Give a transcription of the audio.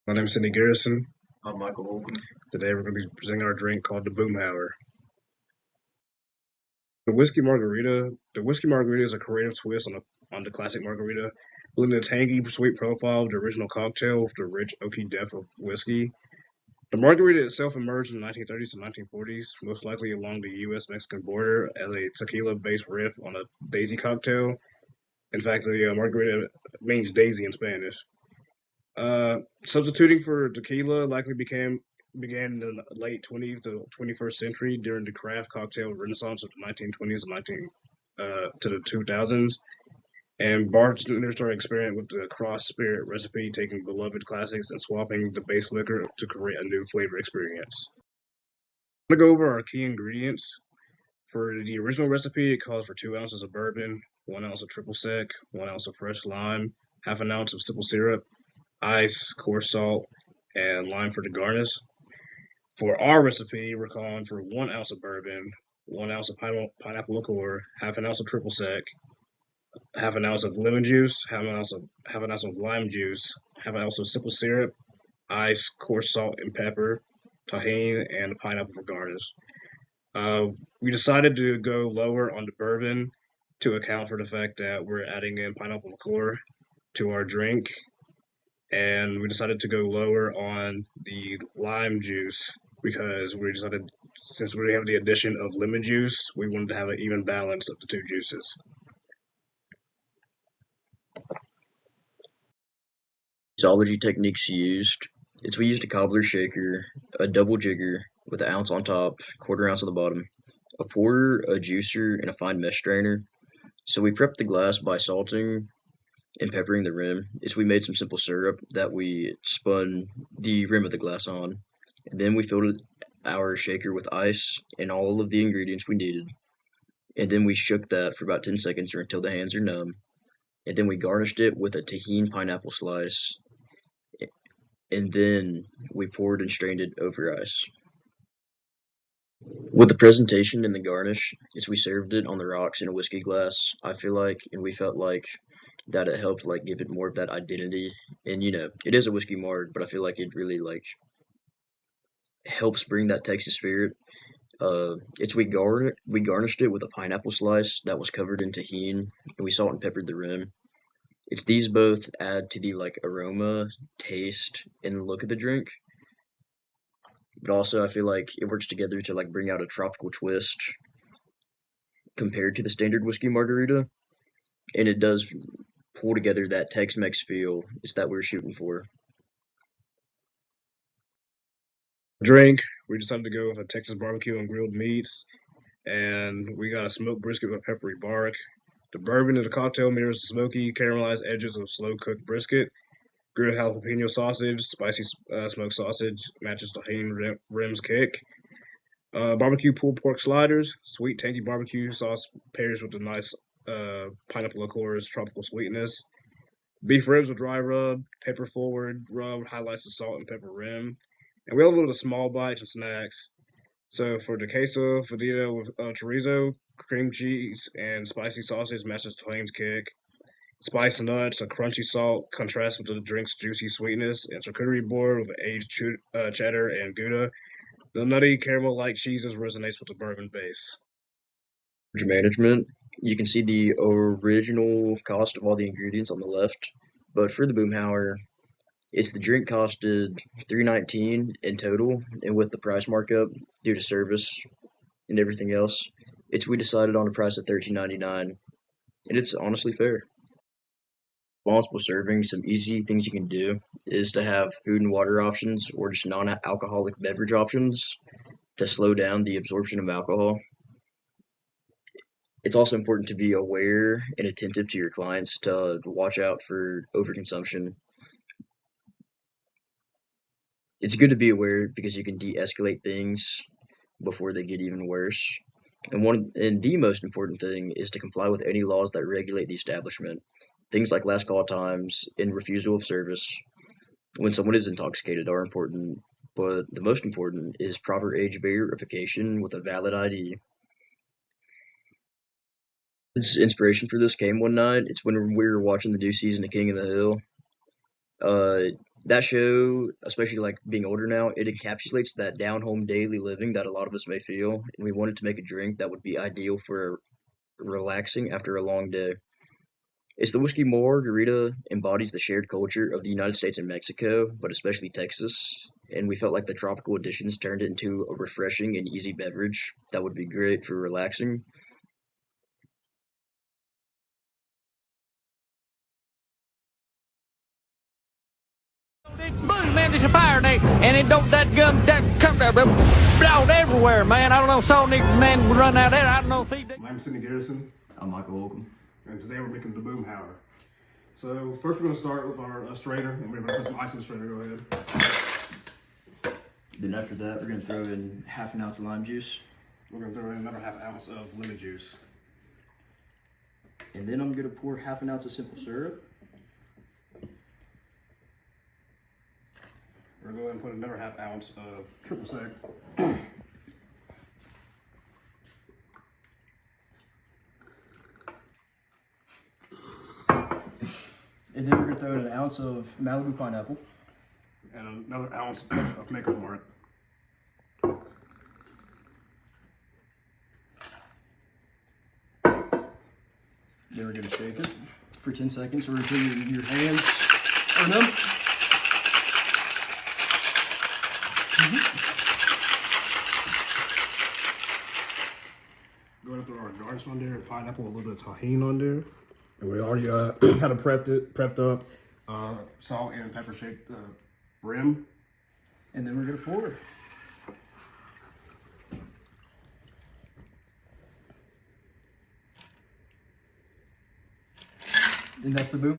My name is Cindy Garrison. I'm Michael Holcomb. Today we're going to be presenting our drink called the Boomhauer. The whiskey margarita is a creative twist on the classic margarita, blending the tangy, sweet profile of the original cocktail with the rich, oaky depth of whiskey. The margarita itself emerged in the 1930s and 1940s, most likely along the U.S.-Mexican border as a tequila-based riff on a daisy cocktail. In fact, the margarita means daisy in Spanish. Substituting for tequila likely began in the late 20th to 21st century during the craft cocktail renaissance of the 1920s and 19 to the 2000s, and bartenders started experimenting with the cross spirit recipe, taking beloved classics and swapping the base liquor to create a new flavor experience. I'm gonna go over our key ingredients. For the original recipe, it calls for 2 ounces of bourbon, 1 ounce of triple sec, 1 ounce of fresh lime, half an ounce of simple syrup, ice, coarse salt, and lime for the garnish. For our recipe, we're calling for 1 ounce of bourbon, 1 ounce of pineapple liqueur, half an ounce of triple sec, half an ounce of lemon juice, half an ounce of lime juice, half an ounce of simple syrup, ice, coarse salt and pepper, tahini, and pineapple for garnish. Uh, we decided to go lower on the bourbon to account for the fact that we're adding in pineapple liqueur to our drink, and we decided to go lower on the lime juice because we decided, since we have the addition of lemon juice, we wanted to have an even balance of the two juices. Mixology techniques used. We used a cobbler shaker, a double jigger with an ounce on top, quarter ounce on the bottom, a pourer, a juicer, and a fine mesh strainer. So we prepped the glass by salting and peppering the rim. We made some simple syrup that we spun the rim of the glass on. And then we filled our shaker with ice and all of the ingredients we needed. And then we shook that for about 10 seconds or until the hands are numb. And then we garnished it with a tahini pineapple slice, and then we poured and strained it over ice. With the presentation and the garnish, we served it on the rocks in a whiskey glass. I feel like, and we felt like that it helped like give it more of that identity. And it is a whiskey marg, but I feel like it really like helps bring that Texas spirit. We garnished it with a pineapple slice that was covered in tahini, and we salt and peppered the rim. These both add to the like aroma, taste, and look of the drink. But also I feel like it works together to like bring out a tropical twist compared to the standard whiskey margarita, and it does pull together that Tex-Mex feel it's that we're shooting for. Drink, we decided to go with a Texas barbecue and grilled meats, and we got a smoked brisket with peppery bark. The bourbon in the cocktail mirrors the smoky, caramelized edges of slow cooked brisket. Grilled jalapeno sausage, spicy smoked sausage matches tahini rim's kick. Barbecue pulled pork sliders, sweet tangy barbecue sauce pairs with a nice pineapple liqueur's tropical sweetness. Beef ribs with dry rub, pepper forward rub highlights the salt and pepper rim. And we have a little small bites and snacks. So for the queso fajita with chorizo, cream cheese, and spicy sausage matches Twain's kick. Spice nuts, a crunchy salt contrasts with the drink's juicy sweetness, and charcuterie board with aged cheddar and Gouda. The nutty caramel-like cheeses resonates with the bourbon base. Management, you can see the original cost of all the ingredients on the left, but for the Boomhauer, the drink costed $3.19 in total, and with the price markup due to service and everything else, we decided on a price of $13.99, and it's honestly fair. Responsible serving, some easy things you can do is to have food and water options or just non-alcoholic beverage options to slow down the absorption of alcohol. It's also important to be aware and attentive to your clients to watch out for overconsumption. It's good to be aware because you can de-escalate things before they get even worse. And the most important thing is to comply with any laws that regulate the establishment. Things like last call times and refusal of service when someone is intoxicated are important, but the most important is proper age verification with a valid ID. Its inspiration for this came one night. It's when we were watching the new season of King of the Hill. Uh, That show, especially like being older now, it encapsulates that down home daily living that a lot of us may feel, and we wanted to make a drink that would be ideal for relaxing after a long day. It's the whiskey margarita embodies the shared culture of the United States and Mexico, but especially Texas, and we felt like the tropical additions turned it into a refreshing and easy beverage that would be great for relaxing. Boom, man, it's a fire and it don't that gum that come out everywhere, man. I don't know, saw Nick man run out there. I don't know if he did. My name's Cindy Garrison, I'm Michael Holcomb. and today we're making the Boomhauer. So first we're going to start with our strainer, and we're going to put some ice in the strainer. Go ahead. Then after that, we're gonna throw in half an ounce of lime juice, We're going to throw in another half ounce of lemon juice. and then I'm gonna pour half an ounce of simple syrup. We're going to go ahead and put another half ounce of triple sec. And then we're gonna throw in an ounce of Malibu pineapple. And another ounce of Maker's Mark. Then we're gonna shake it for 10 seconds, or until your hands are numb. Go ahead and throw our garnish on there, pineapple, a little bit of tahini on there. And we already kind of prepped up salt and pepper shaped brim. And then we're gonna pour. And that's the boom.